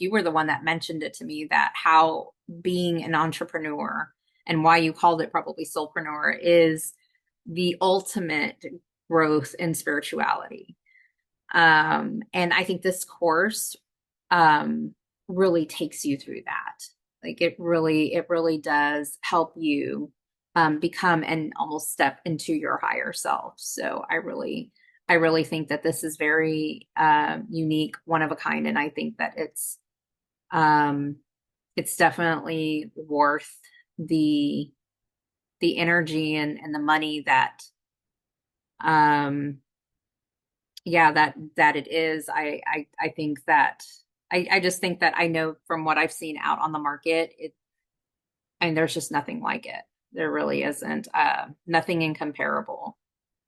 you were the one that mentioned it to me, that how being an entrepreneur and why you called it probably soulpreneur is the ultimate growth in spirituality. And I think this course really takes you through that. Like it really does help you become and almost step into your higher self. So I really think that this is very unique, one of a kind, and I think that um, it's definitely worth the the energy and the money that um yeah that it is. I think that I just think that I know from what I've seen out on the market, and there's just nothing like it. There really isn't, nothing incomparable.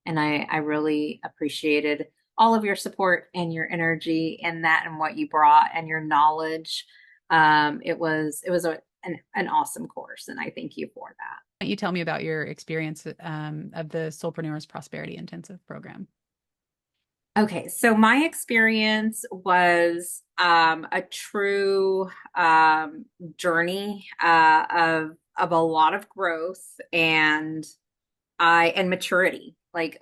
And I really appreciated all of your support and your energy and that and what you brought and your knowledge. It was an awesome course, and I thank you for that. Why don't you tell me about your experience of the Soulpreneurs Prosperity Intensive program? Okay, so my experience was a true journey of a lot of growth and maturity. Like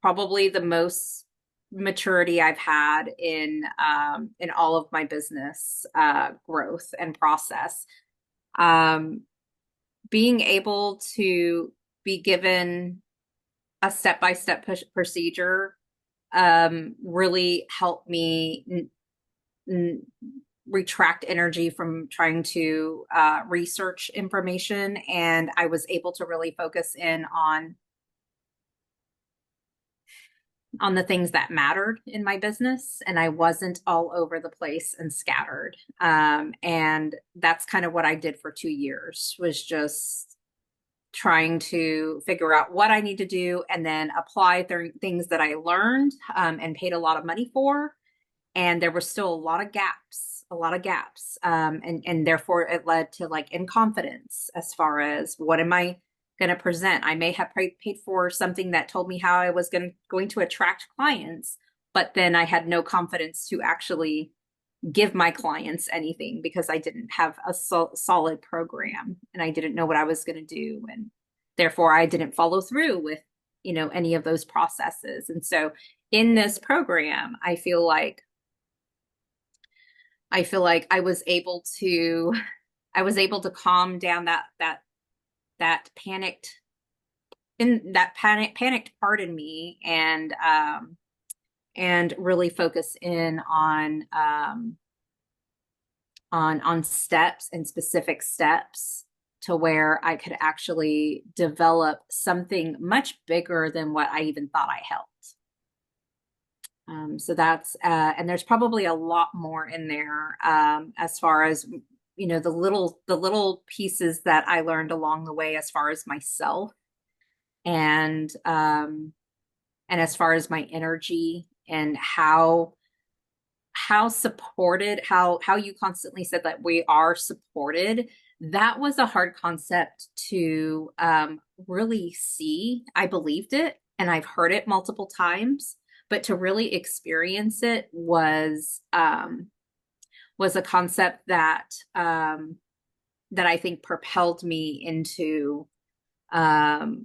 probably the most maturity I've had in all of my business growth and process. Um, Being able to be given a step-by-step procedure really helped me n retract energy from trying to research information, and I was able to really focus in on the things that mattered in my business, and I wasn't all over the place and scattered. And that's kind of what I did for 2 years, was just trying to figure out what I need to do and then apply things that I learned and paid a lot of money for. And there were still a lot of gaps, a lot of gaps. And therefore it led to like inconfidence as far as what am I going to present? I may have paid for something that told me how I was going to attract clients, but then I had no confidence to actually give my clients anything because I didn't have a solid program and I didn't know what I was going to do. And therefore I didn't follow through with, any of those processes. And so in this program, I feel like I was able to calm down that panicked part in me and really focus in on steps and specific steps to where I could actually develop something much bigger than what I even thought I held. So that's and there's probably a lot more in there as far as the little pieces that I learned along the way as far as myself and and as far as my energy and how supported, how you constantly said that we are supported. That was a hard concept to really see. I believed it and I've heard it multiple times, but to really experience it was a concept that I think propelled me into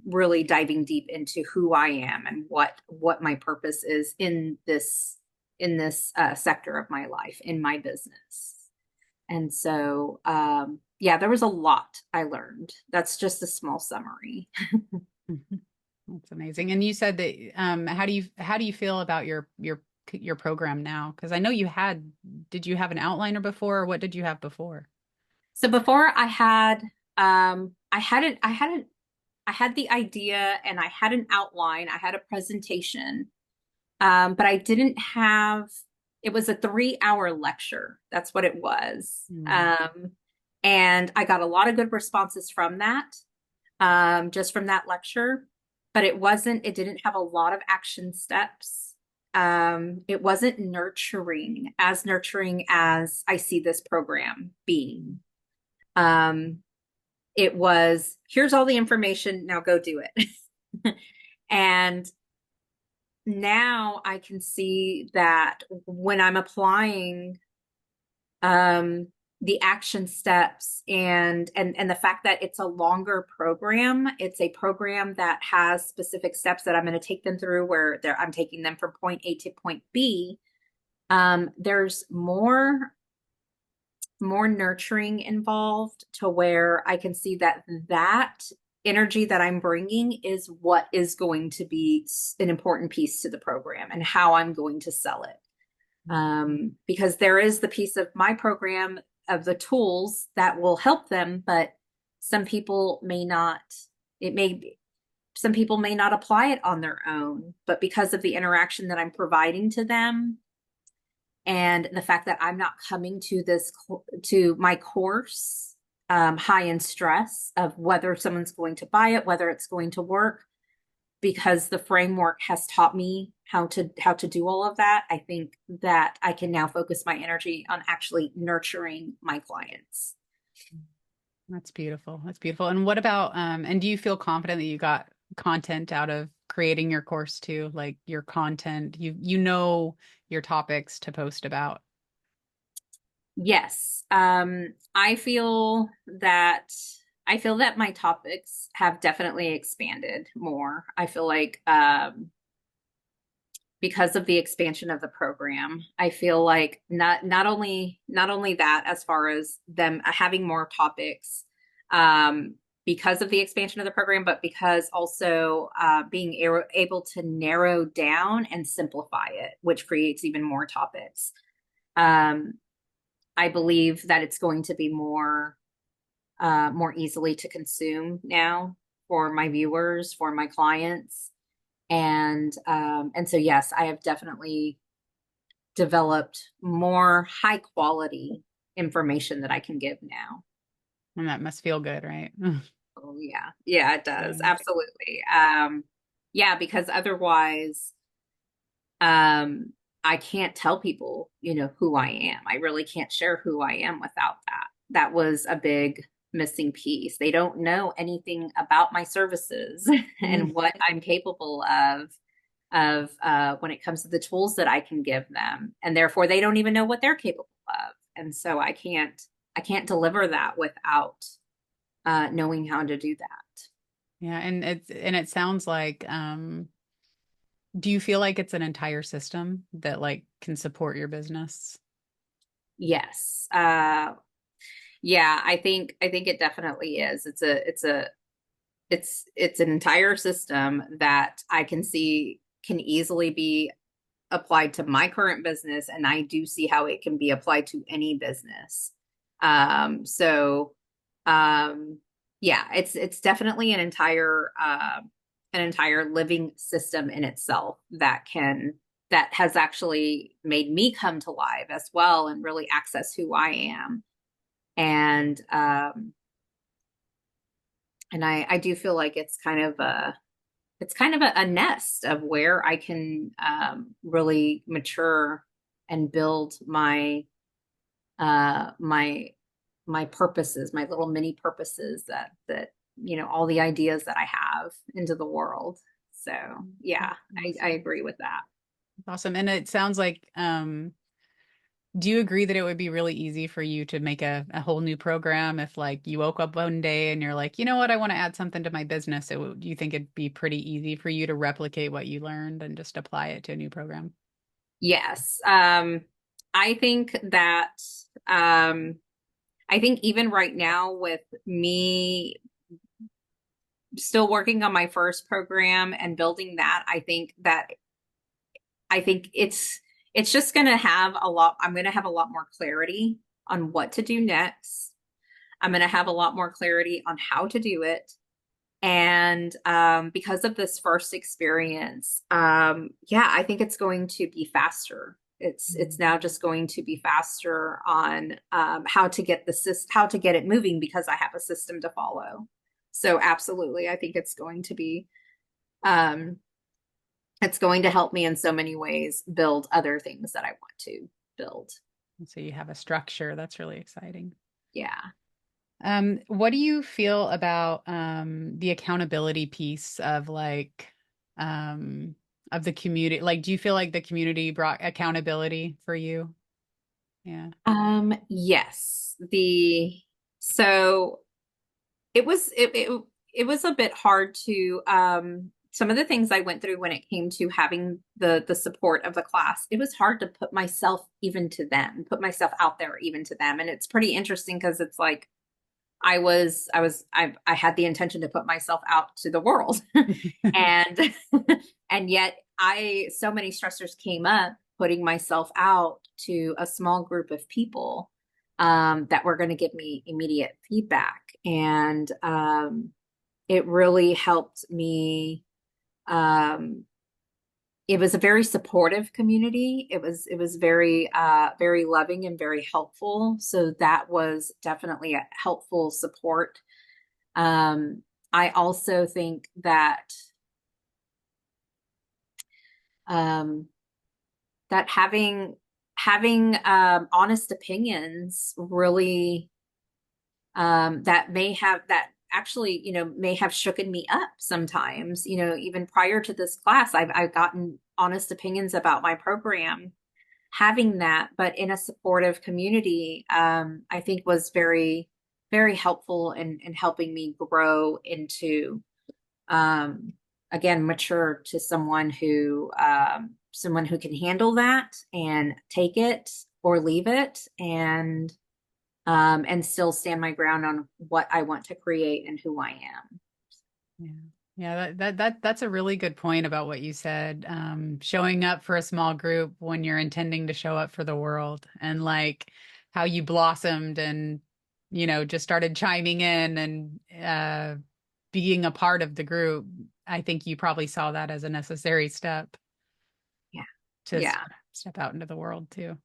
really diving deep into who I am and what my purpose is in this sector of my life, in my business. And so, yeah, there was a lot I learned. That's just a small summary. Mhm. That's amazing. And you said that how do you feel about your program now? Because I know did you have an outliner before, or what did you have before? So before I had the idea and I had an outline, I had a presentation, but I didn't have, it was a 3 hour lecture. That's what it was. Mm. And I got a lot of good responses from that, just from that lecture, but it didn't have a lot of action steps. It wasn't nurturing as I see this program being. Um, it was, here's all the information, now go do it. And now I can see that when I'm applying um, the action steps and the fact that it's a longer program. It's a program that has specific steps that I'm going to take them through where I'm taking them from point A to point B. There's more nurturing involved to where I can see that that energy that I'm bringing is what is going to be an important piece to the program and how I'm going to sell it. Because there is the piece of my program of the tools that will help them, but some people may not, it may be, some people may not apply it on their own, but because of the interaction that I'm providing to them and the fact that I'm not coming to to my course high in stress of whether someone's going to buy it, whether it's going to work, because the framework has taught me how to do all of that. I think that I can now focus my energy on actually nurturing my clients. That's beautiful. That's beautiful. And what about, and do you feel confident that you got content out of creating your course too? Like your content, you know your topics to post about. Yes. I feel that my topics have definitely expanded more. I feel like because of the expansion of the program, I feel like not only that as far as them having more topics because of the expansion of the program, but because also being able to narrow down and simplify it, which creates even more topics. Um, I believe that it's going to be more easily to consume now for my viewers, for my clients. And so yes, I have definitely developed more high quality information that I can give now. And that must feel good, right? Oh yeah. Yeah, it Yeah. does. Absolutely. Yeah, because otherwise I can't tell people, who I am. I really can't share who I am without that. That was a big missing piece. They don't know anything about my services Mm. and what I'm capable of when it comes to the tools that I can give them. And therefore they don't even know what they're capable of. And so I can't deliver that without knowing how to do that. Yeah, and it sounds like do you feel like it's an entire system that like can support your business? Yes. Yeah, I think it definitely is. It's an entire system that I can see can easily be applied to my current business, and I do see how it can be applied to any business. So yeah, it's definitely an entire living system in itself that has actually made me come to life as well and really access who I am. And I do feel like it's kind of a nest of where I can really mature and build my my purposes, my little mini purposes that all the ideas that I have into the world. So yeah, I Awesome. agree with that. Awesome. And it sounds like do you agree that it would be really easy for you to make a whole new program if like you woke up one day and you're like, you know what, I want to add something to my business? Do you think it'd be pretty easy for you to replicate what you learned and just apply it to a new program? Yes. I think that um I think even right now with me still working on my first program and building that, I think it's just going to have a lot. I'm going to have a lot more clarity on what to do next. I'm going to have a lot more clarity on how to do it. And because of this first experience, yeah, I think it's going to be faster. It's now just going to be faster on how to get it moving because I have a system to follow. So absolutely, I think um, it's going to help me in so many ways build other things that I want to build. So you have a structure. That's really exciting. Yeah. What do you feel about the accountability piece of like of the community? Like, do you feel like the community brought accountability for you Yeah. Yes. So it was it was a bit hard to some of the things I went through when it came to having the support of the class. It was hard to put myself even to them, put myself out there even to them. And it's pretty interesting because it's like I had the intention to put myself out to the world. And and yet so many stressors came up putting myself out to a small group of people that were going to give me immediate feedback. And it really helped me. Um, it was a very supportive community. It was very very loving and very helpful. So that was definitely a helpful support. Um, I also think that um, that having honest opinions really that may have that actually may have shooken me up sometimes. Even prior to this class, I've gotten honest opinions about my program. Having that, but in a supportive community, I think was very very helpful in helping me grow into um, again mature to someone who can handle that and take it or leave it and still stand my ground on what I want to create and who I am. Yeah. Yeah, that's a really good point about what you said. Showing up for a small group when you're intending to show up for the world, and like how you blossomed and just started chiming in and being a part of the group. I think you probably saw that as a necessary step Yeah. to Yeah. step out into the world too.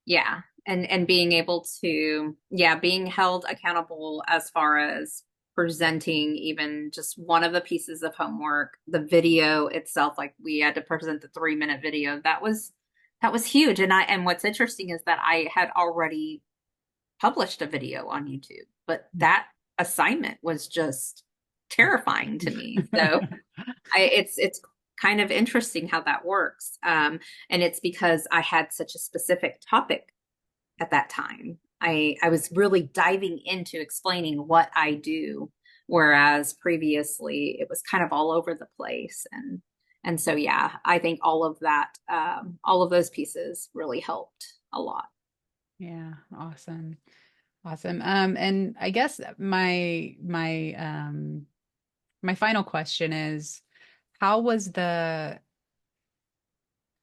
Yeah. And being able to, yeah, being held accountable as far as presenting even just one of the pieces of homework, the video itself, like we had to present the 3-minute video. That was huge. And what's interesting is that I had already published a video on YouTube, but that assignment was just terrifying to me. So it's kind of interesting how that works. And it's because I had such a specific topic at that time. I was really diving into explaining what I do, whereas previously it was kind of all over the place. And so yeah, I think all of that, all of those pieces really helped a lot. Yeah, awesome. Awesome. And I guess my final question is, how was the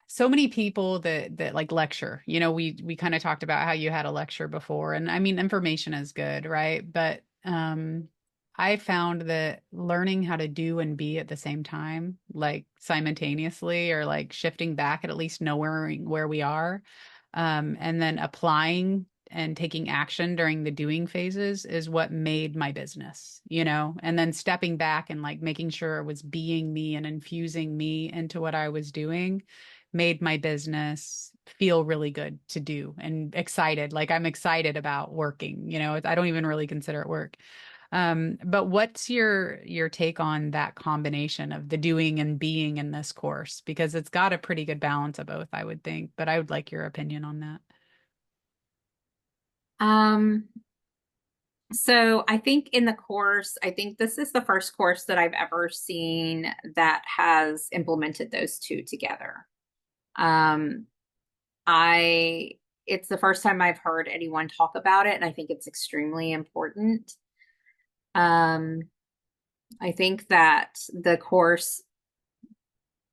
so many people that like lecture, we kind of talked about how you had a lecture before, and I mean information is good, right? But I found that learning how to do and be at the same time, like simultaneously, or like shifting back at least knowing where we are, and then applying and taking action during the doing phases is what made my business, and then stepping back and like making sure it was being me and infusing me into what I was doing made my business feel really good to do and excited. Like I'm excited about working, I don't even really consider it work. But what's your take on that combination of the doing and being in this course? Because it's got a pretty good balance of both, I would think, but I would like your opinion on that. Um, so I think in the course, I think this is the first course that I've ever seen that has implemented those two together. Um, I it's the first time I've heard anyone talk about it, and I think it's extremely important. Um, I think that the course,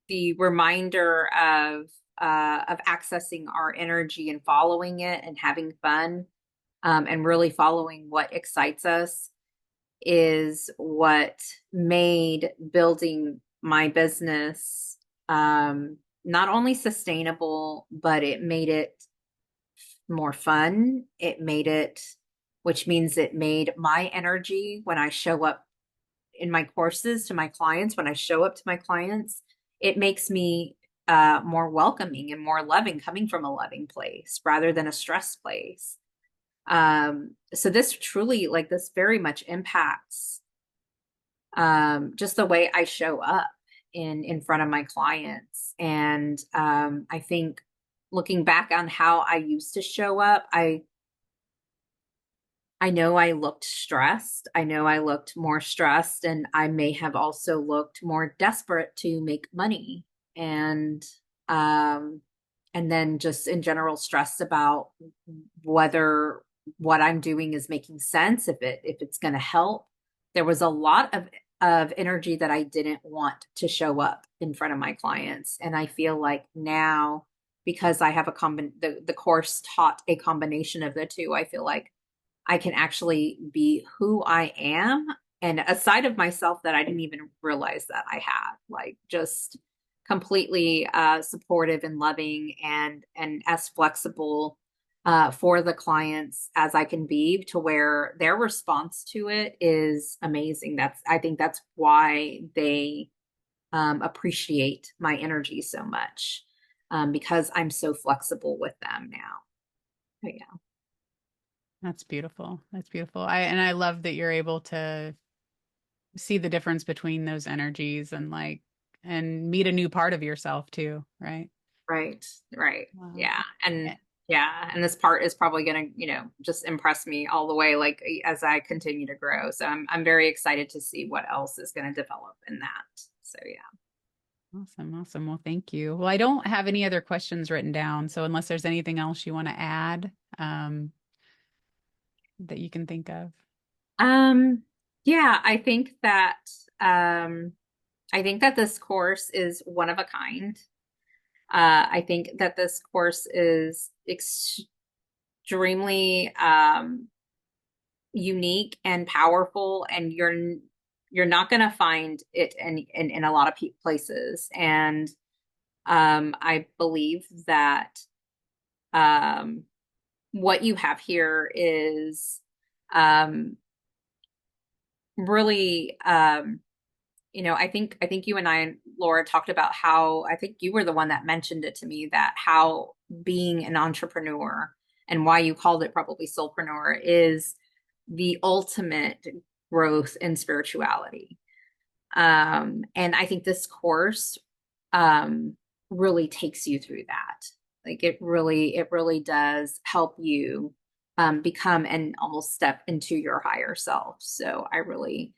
the reminder of accessing our energy and following it and having fun, and really following what excites us is what made building my business not only sustainable, but it made it more fun. Which means it made my energy when I show up in my courses to my clients, when I show up to my clients, it makes me more welcoming and more loving, coming from a loving place rather than a stress place. So this truly, like this very much impacts just the way I show up in front of my clients. And I think looking back on how I used to show up, I know I looked stressed. I know I looked more stressed, and I may have also looked more desperate to make money. And um and then just in general stressed about whether what I'm doing is making sense, if it's going to help. There was a lot of energy that I didn't want to show up in front of my clients. And I feel like now, because I have the course taught a combination of the two, I feel like I can actually be who I am, and a side of myself that I didn't even realize that I had, like just completely supportive and loving, and as flexible for the clients as I can be, to where their response to it is amazing. I think that's why they appreciate my energy so much, because I'm so flexible with them now. But yeah. That's beautiful. That's beautiful. I love that you're able to see the difference between those energies and like and meet a new part of yourself too, right? Right, right. Wow. Yeah. And Eh, yeah, and this part is probably gonna, just impress me all the way, like as I continue to grow. So I'm very excited to see what else is gonna develop in that. So yeah. Awesome, awesome. Well, thank you. Well, I don't have any other questions written down, so unless there's anything else you want to add, that you can think of. Um, yeah, um I think that this course is one of a kind. I think that this course is extremely unique and powerful, and you're not going to find it in a lot of places. And I believe that um, what you have here is um, really I think you and I, Laura, talked about how, I think you were the one that mentioned it to me, that how being an entrepreneur, and why you called it probably soulpreneur, is the ultimate growth in spirituality. And I think this course um, really takes you through that. Like it really does help you become and almost step into your higher self. So I really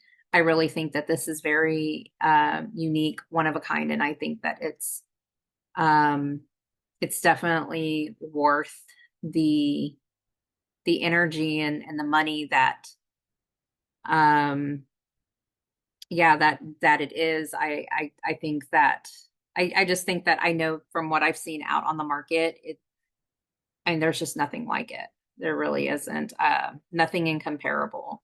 think that this is very unique, one of a kind, and I think that um, it's definitely worth the the energy and the money that um yeah, that it is. I think that I just think that I know from what I've seen out on the market, and there's just nothing like it. There really isn't, nothing incomparable.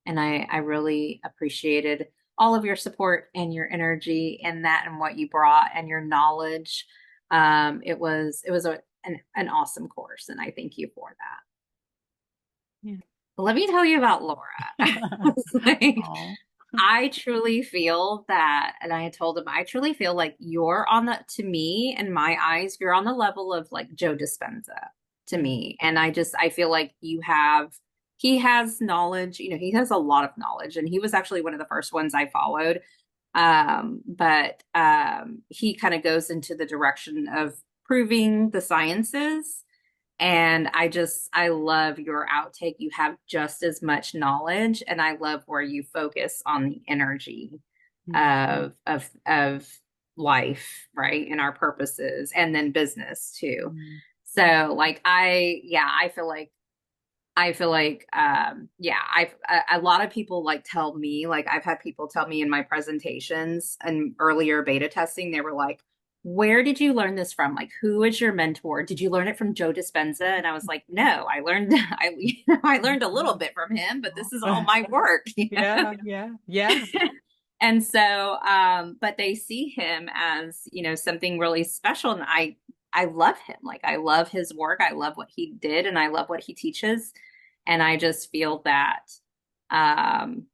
And I really appreciated all of your support and your energy in that, and what you brought, and your knowledge. It was an awesome course, and I thank you for that. Yeah. Let me tell you about Laura. It's like, Oh. I truly feel that, and I had told him, I truly feel like you're on to me, in my eyes, you're on the level of like Joe Dispenza to Yeah. me. And I feel like he has knowledge, he has a lot of knowledge, and he was actually one of the first ones I followed. But he kind of goes into the direction of proving the sciences. And I love your outtake. You have just as much knowledge, and I love where you focus on the energy Mm. of life, right? And our purposes, and then business too. Mm. So like yeah, I feel like yeah, a lot of people like tell me, like I've had people tell me in my presentations and earlier beta testing, they were like, where did you learn this from? Like, who is your mentor? Did you learn it from Joe Dispenza? And I was like, no, I learned I learned a little bit from him, but this is all my work. Yeah, yeah, yeah. And so but they see him as, something really special, and I love him. Like, I love his work, I love what he did, and I love what he teaches. And I just feel um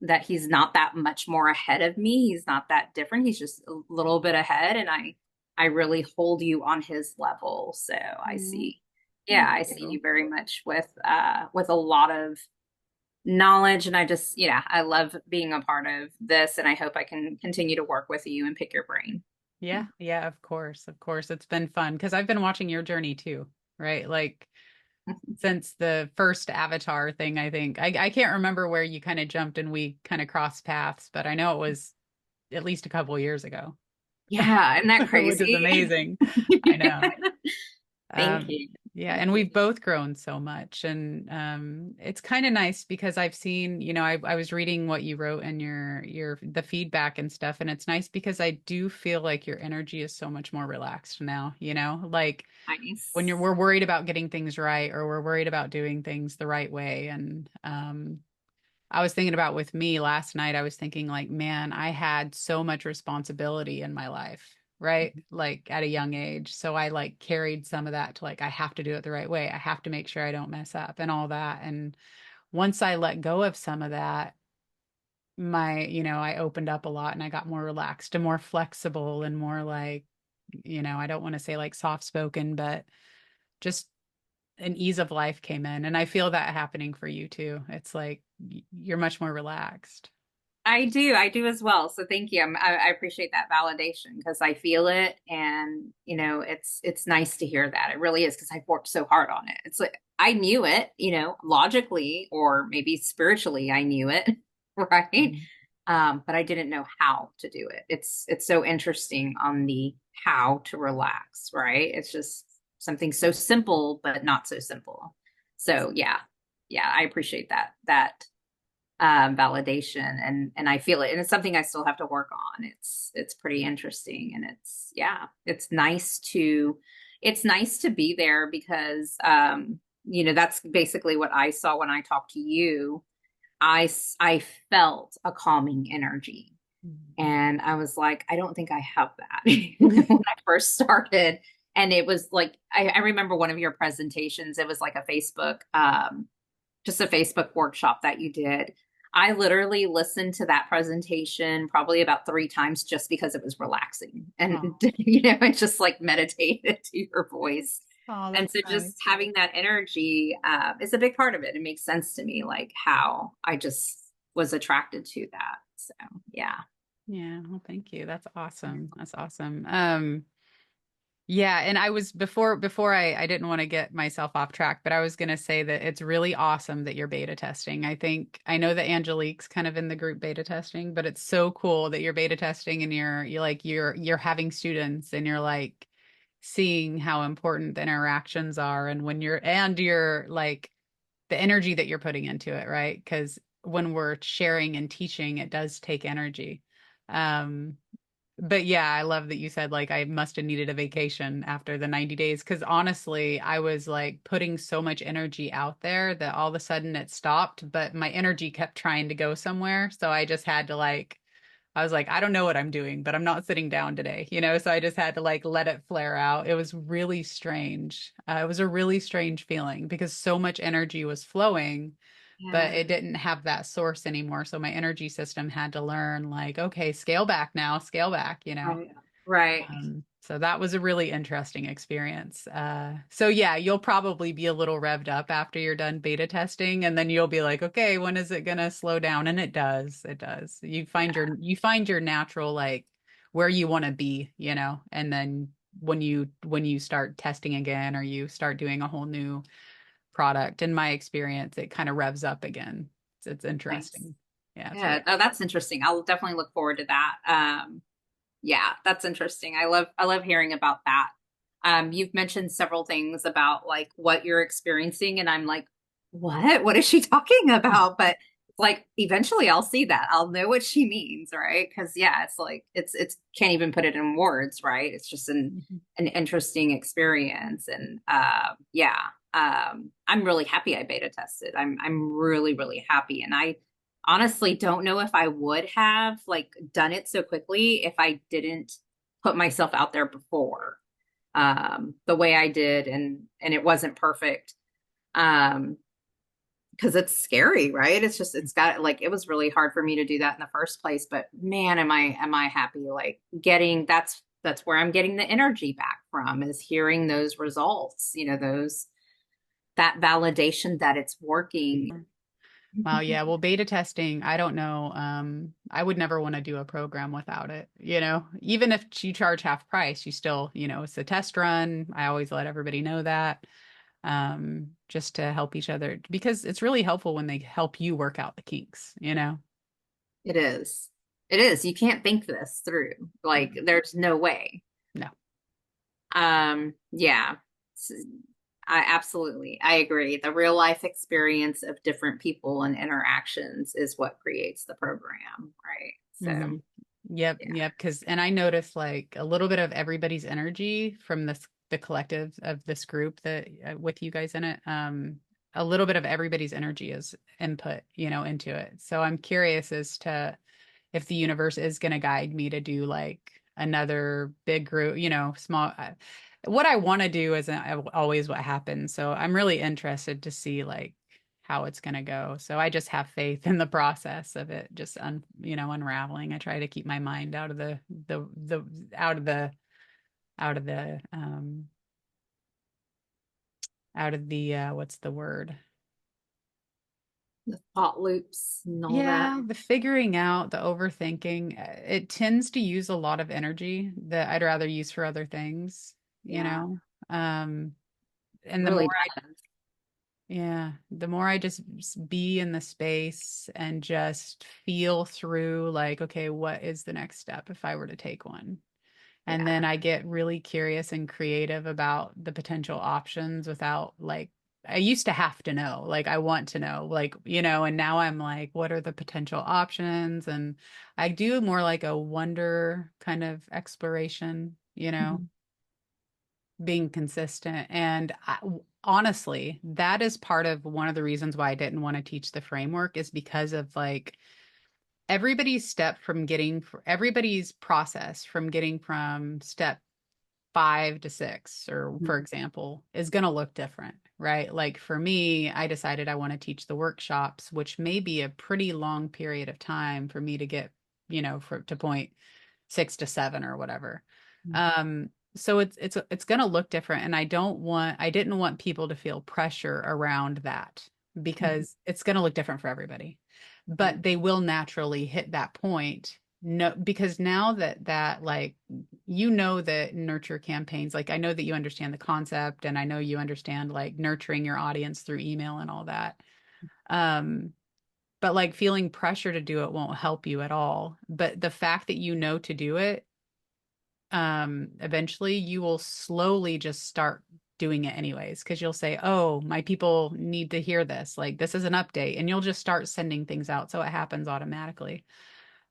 that he's not that much more ahead of me. He's not that different. He's just a little bit ahead, and I really hold you on his level. So I Mm. see, yeah, Thank I see you you. very much with a lot of knowledge. And I love being a part of this, and I hope I can continue to work with you and pick your brain. Yeah, yeah, of course. Of course. It's been fun because I've been watching your journey too, right? Like since the first Avatar thing, I think. I can't remember where you kind of jumped and we kind of crossed paths, but I know it was at least a couple of years ago, Yeah, isn't that which is crazy? amazing. I know. Thank Um, you. yeah, Thank and you. we've both grown so much, and it's kind of nice because I've seen, I was reading what you wrote and your the feedback and stuff, and it's nice because I do feel like your energy is so much more relaxed now, like when Nice. we're worried about getting things right or we're worried about doing things the right way, and I was thinking about with me last night, I was thinking like, man, I had so much responsibility in my life, right? Like at a young age. So I like carried some of that to like, I have to do it the right way. I have to make sure I don't mess up and all that. And once I let go of some of that, I opened up a lot and I got more relaxed and more flexible and more like, I don't want to say like soft spoken, but just an ease of life came in. And I feel that happening for you too. It's like you're much more relaxed. I do as well. So thank you. I appreciate that validation because I feel it, and it's nice to hear that. It really is because I've worked so hard on it. It's like I knew it, logically or maybe spiritually, I knew it, right? Mhm. But I didn't know how to do it. It's so interesting on the how to relax, right? It's just something so simple, but not so simple. So yeah, yeah, I appreciate that validation, and I feel it, and it's something I still have to work on. It's pretty interesting, and it's nice to be there because that's basically what I saw when I talked to you. I felt a calming energy, and I was like, I don't think I have that when I first started. And it was like I remember one of your presentations. It was like a Facebook just a Facebook workshop that you did. I literally listened to that presentation probably about 3 times just because it was relaxing. And, Oh, it just like meditated to your voice. oh, And that's so nice. just having that energy is a big part of it. It makes sense to me, like how I just was attracted to that. So, yeah. Yeah, well, thank you. That's awesome. That's awesome. Yeah, and I was before I didn't want to get myself off track, but I was going to say that it's really awesome that you're beta testing. I know that Angelique's kind of in the group beta testing, but it's so cool that you're beta testing and you're having students and you're like seeing how important the interactions are and you're like the energy that you're putting into it, right? Because when we're sharing and teaching, it does take energy. Um, but yeah, I love that you said like I must have needed a vacation after the 90 days because honestly, I was like putting so much energy out there that all of a sudden it stopped, but my energy kept trying to go somewhere. So I just had to like, I was like, I don't know what I'm doing, but I'm not sitting down today, So I just had to like let it flare out. It was really strange. It was a really strange feeling because so much energy was flowing but it Yeah. didn't have that source anymore. So my energy system had to learn, like, okay, scale back now, scale back. Right. Right. So that was a really interesting experience. So yeah, you'll probably be a little revved up after you're done beta testing, and then you'll be like, okay, when is it gonna slow down? And it does, it does. Yeah. You find your natural like where you want to be, and then when you start testing again or you start doing a whole new product. In my experience, it kind of revs up again. It's Nice. interesting. Yeah, it's Yeah. really Oh, that's interesting. I'll definitely look forward to that. Yeah, that's interesting. I love hearing about that. You've mentioned several things about like what you're experiencing, and I'm like, what? What is she talking about? But like eventually I'll see that. I'll know what she means, right? Because yeah, it's like it's can't even put it in words, right? It's just Mhm. an interesting experience. And yeah, I'm really happy I beta tested. I'm really, really happy. And I honestly don't know if I would have like done it so quickly if I didn't put myself out there before the way I did, and it wasn't perfect. Um because it's scary, right? It's just it's got like it was really hard for me to do that in the first place, but man, am I happy like getting that's where I'm getting the energy back from, is hearing those results, those that validation that it's working. Wow, yeah. Well, beta testing, I don't know. I would never want to do a program without it. Even if you charge half price, you still, it's a test run. I always let everybody know that, just to help each other because it's really helpful when they help you work out the kinks. It is. It is. You can't think this through. Like, Mhm. there's no way. No. Yeah. S- I absolutely. I agree. The real life experience of different people and interactions is what creates the program, right? So, Hmm. Yep, yeah. yep. And I noticed like a little bit of everybody's energy from the collective of this group that with you guys in it. A little bit of everybody's energy is input, into it. So I'm curious as to if the universe is going to guide me to do like another big group, small. What I want to do isn't always what happens. So I'm really interested to see like how it's going to go. So I just have faith in the process of it just unraveling. I try to keep my mind the out of the out of the out of the what's the word? The thought loops and all that. Yeah, the figuring out, the overthinking, it tends to use a lot of energy that I'd rather use for other things, you Yeah, know? Um, and the more really I, does. yeah, the more I just be in the space and just feel through, like, okay, what is the next step if I were to take one? And then Yeah. I get really curious and creative about the potential options without like, I used to have to know, like, I want to know, like, and now I'm like, what are the potential options? And I do more like a wonder kind of exploration, Mhm. being consistent. And honestly, that is part of one of the reasons why I didn't want to teach the framework is because of like, everybody's process from getting from step 5 to 6, or for example, is going to look different, right? Like for me, I decided I want to teach the workshops, which may be a pretty long period of time for me to get, to point 6 to 7 or whatever. So it's going to look different, and I didn't want people to feel pressure around that Mhm. because it's going to look different for everybody, Right. but they will naturally hit that point. No, because now that like that nurture campaigns, like I know that you understand the concept, and I know you understand like nurturing your audience through email and all that. Um, but like feeling pressure to do it won't help you at all. But the fact that you know to do it, eventually you will slowly just start doing it anyways, because you'll say, oh, my people need to hear this, like this is an update, and you'll just start sending things out so it happens automatically.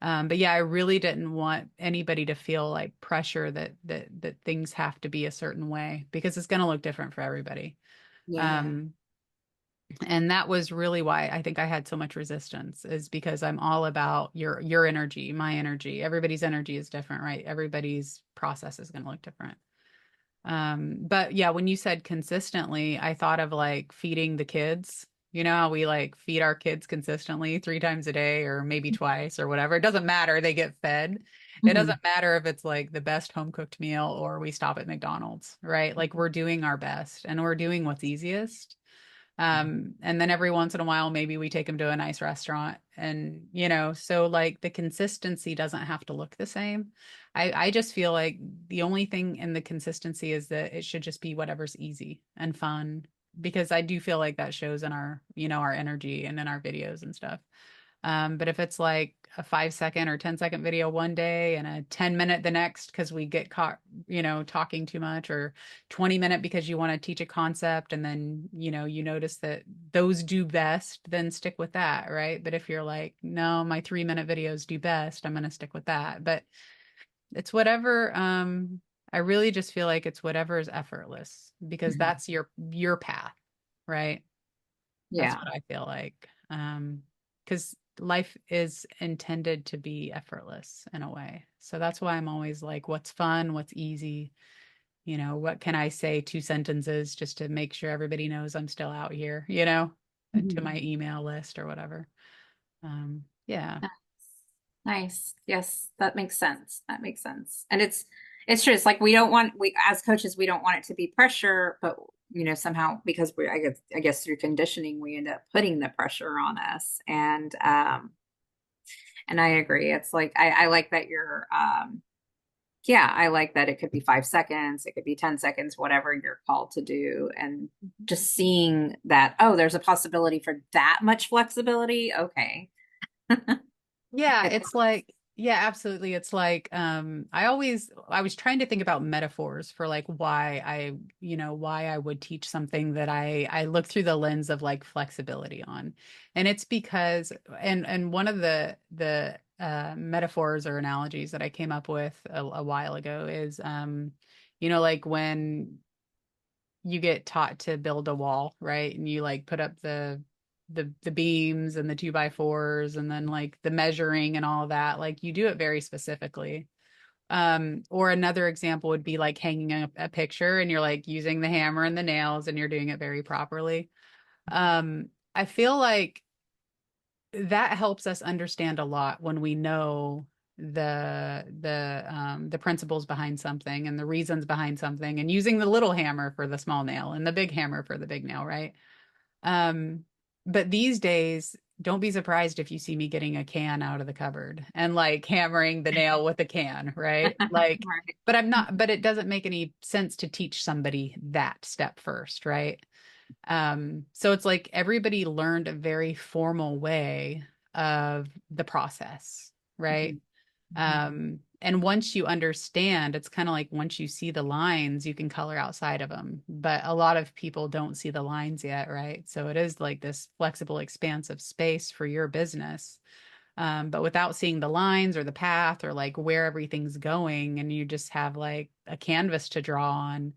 But yeah, I really didn't want anybody to feel like pressure that things have to be a certain way because it's going to look different for everybody. Yeah. um and that was really why I think I had so much resistance, is because I'm all about your energy, my energy. Everybody's energy is different, right? Everybody's process is going to look different. But yeah, when you said consistently, I thought of like feeding the kids. You know how we like feed our kids consistently 3 times a day or maybe twice or whatever. It doesn't matter. They get fed. It Mhm. doesn't matter if it's like the best home cooked meal or we stop at McDonald's, right? Like we're doing our best and we're doing what's easiest. And then every once in a while, maybe we take them to a nice restaurant. And, so like the consistency doesn't have to look the same. I just feel like the only thing in the consistency is that it should just be whatever's easy and fun, because I do feel like that shows in our energy and in our videos and stuff. But if it's like a 5 second or 10 second video one day and a 10 minute the next because we get caught, talking too much, or 20 minute because you want to teach a concept and then, you notice that those do best, then stick with that, right? But if you're like, no, my 3 minute videos do best, I'm going to stick with that. But it's whatever. I really just feel like it's whatever is effortless because Mhm. that's your path, right? That's Yeah. what I feel like. Because life is intended to be effortless in a way. So that's why I'm always like, what's fun? What's easy? What can I say 2 sentences just to make sure everybody knows I'm still out here, to Mhm. my email list or whatever. Yeah. Nice. Nice. Yes, that makes sense. That makes sense. And it's true. It's like we don't want we as coaches we don't want it to be pressure, but somehow because I guess through conditioning, we end up putting the pressure on us. And I agree. It's like, I like that yeah, I like that it could be 5 seconds, it could be 10 seconds, whatever you're called to do. And just seeing that, oh, there's a possibility for that much flexibility. Okay. Yeah, It it's like, yeah, absolutely. It's like, I was trying to think about metaphors for like why why I would teach something that I look through the lens of like flexibility on. And it's because, and one of the metaphors or analogies that I came up with a while ago is, like when you get taught to build a wall, right? And you like put up the beams and the 2x4s and then like the measuring and all of that. Like you do it very specifically. Or another example would be like hanging a picture and you're like using the hammer and the nails and you're doing it very properly. I feel like that helps us understand a lot when we know the principles behind something and the reasons behind something and using the little hammer for the small nail and the big hammer for the big nail, right? Um, but these days, don't be surprised if you see me getting a can out of the cupboard and like hammering the nail with a can, right? Like, right. but but it doesn't make any sense to teach somebody that step first, right? So it's like everybody learned a very formal way of the process, right? Mhm. Mhm. And once you understand, it's kind of like once you see the lines, you can color outside of them. But a lot of people don't see the lines yet, right? So it is like this flexible, expansive space for your business. But without seeing the lines or the path or like where everything's going, and you just have like a canvas to draw on,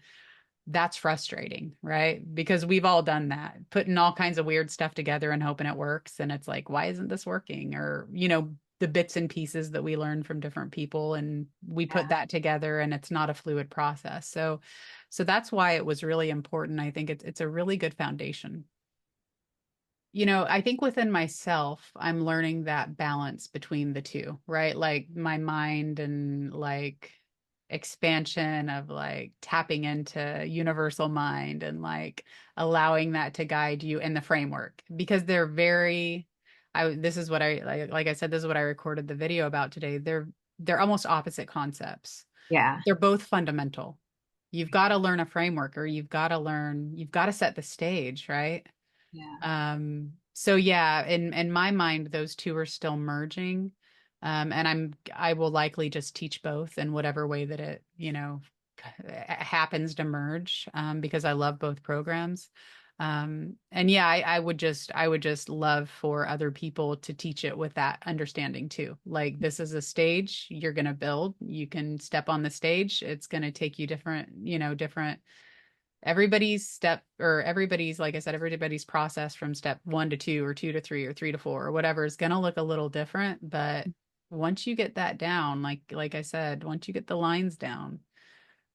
that's frustrating, right? Because we've all done that, putting all kinds of weird stuff together and hoping it works. And it's like, why isn't this working? Or, the bits and pieces that we learn from different people and we put Yeah. that together and it's not a fluid process. So that's why it was really important. I think it's a really good foundation. I think within myself, I'm learning that balance between the two, right? Like my mind and like expansion of like tapping into universal mind and like allowing that to guide you in the framework because they're very this is what I like I said, this is what I recorded the video about today. They're almost opposite concepts. Yeah. They're both fundamental. You've got to learn a framework or you've got to set the stage, right? Yeah. So yeah, in my mind, those two are still merging. And I will likely just teach both in whatever way that it, happens to merge, because I love both programs. And yeah, I would just love for other people to teach it with that understanding too. Like this is a stage you're going to build. You can step on the stage. It's going to take you different, different everybody's step or everybody's like I said, everybody's process from step 1 to 2 or 2 to 3 or 3 to 4 or whatever is going to look a little different, but once you get that down, like I said, once you get the lines down,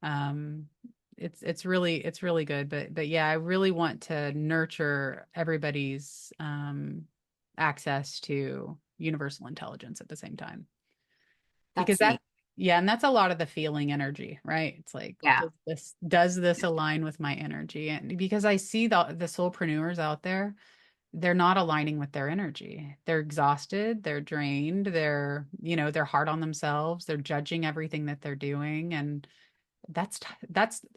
um it's really good. But yeah, I really want to nurture everybody's access to universal intelligence at the same time because That's neat. yeah, and that's a lot of the feeling energy, right? It's like, Yeah. does this align with my energy? And because I see the soulpreneurs out there, they're not aligning with their energy. They're exhausted, they're drained, they're hard on themselves, they're judging everything that they're doing, and that's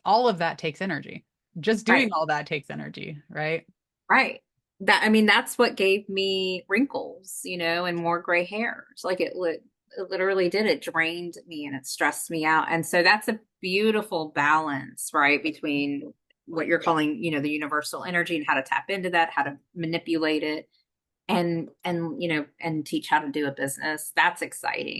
all of that takes energy. Just doing Right. all that takes energy, right? Right. I mean, that's what gave me wrinkles, and more gray hairs. Like it literally did. It drained me and it stressed me out. And so that's a beautiful balance, right, between what you're calling, the universal energy and how to tap into that, how to manipulate it and teach how to do a business. That's exciting.